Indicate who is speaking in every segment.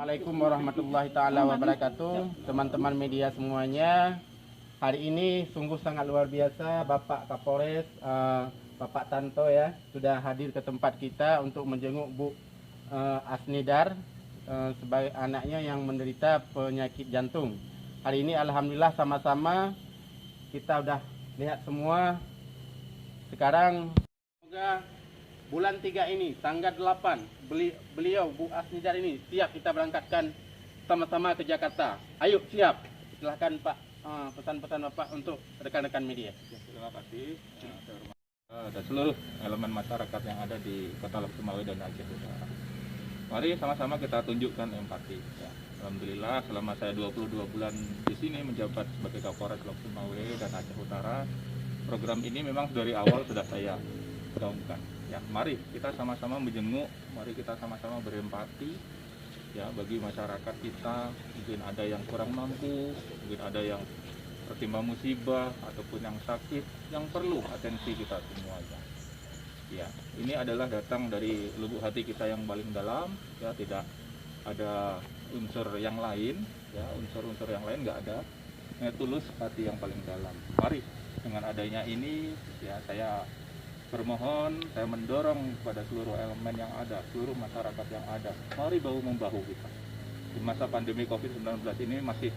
Speaker 1: Assalamualaikum warahmatullahi taala wabarakatuh. Teman-teman media semuanya, hari ini sungguh sangat luar biasa. Bapak Kapolres, Bapak Tanto ya, sudah hadir ke tempat kita untuk menjenguk Bu Asnidar sebagai anaknya yang menderita penyakit jantung. Hari ini alhamdulillah sama-sama kita udah lihat semua. Sekarang semoga bulan 3 ini, tanggal 8, beliau Bu Asnidar ini siap kita berangkatkan sama-sama ke Jakarta. Ayo siap. Silahkan Pak, pesan-pesan Bapak untuk rekan-rekan media.
Speaker 2: Terima kasih dan seluruh elemen masyarakat yang ada di Kota Lok Sumawe dan Aceh Utara. Mari sama-sama kita tunjukkan empati. Ya. Alhamdulillah selama saya 22 bulan di sini menjabat sebagai Kapolres Lok Sumawe dan Aceh Utara, program ini memang dari awal sudah saya gaungkan. Ya, mari kita sama-sama menjenguk, mari kita sama-sama berempati ya bagi masyarakat kita. Mungkin ada yang kurang mampu, mungkin ada yang tertimpa musibah ataupun yang sakit, yang perlu atensi kita semuanya. Ya, ini adalah datang dari lubuk hati kita yang paling dalam, ya tidak ada unsur yang lain, ya unsur-unsur yang lain nggak ada. Tulus hati yang paling dalam. Mari dengan adanya ini, ya saya bermohon, saya mendorong kepada seluruh elemen yang ada, seluruh masyarakat yang ada, mari bahu-membahu kita. Di masa pandemi COVID-19 ini masih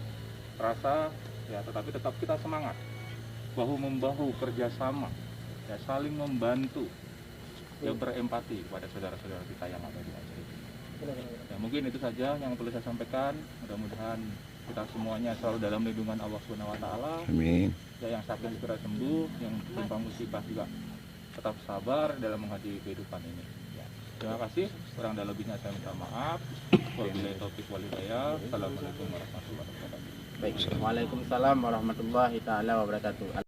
Speaker 2: terasa, ya, tetapi tetap kita semangat, bahu-membahu, kerjasama, ya, saling membantu, ya, berempati kepada saudara-saudara kita yang ada di Aceh. Ya, mungkin itu saja yang perlu saya sampaikan. Mudah-mudahan kita semuanya selalu dalam lindungan Allah Subhanahu Wa Taala.
Speaker 3: Amin.
Speaker 2: Ya, yang sakit segera sembuh, yang tertimpa musibah juga tetap sabar dalam menghadapi kehidupan ini. Ya. Terima kasih. Kurang dan lebihnya saya minta maaf. Wabillahi taufiq wal hidayah. Assalamualaikum warahmatullahi wabarakatuh.
Speaker 1: Baik. Waalaikumsalam warahmatullahi taala wabarakatuh.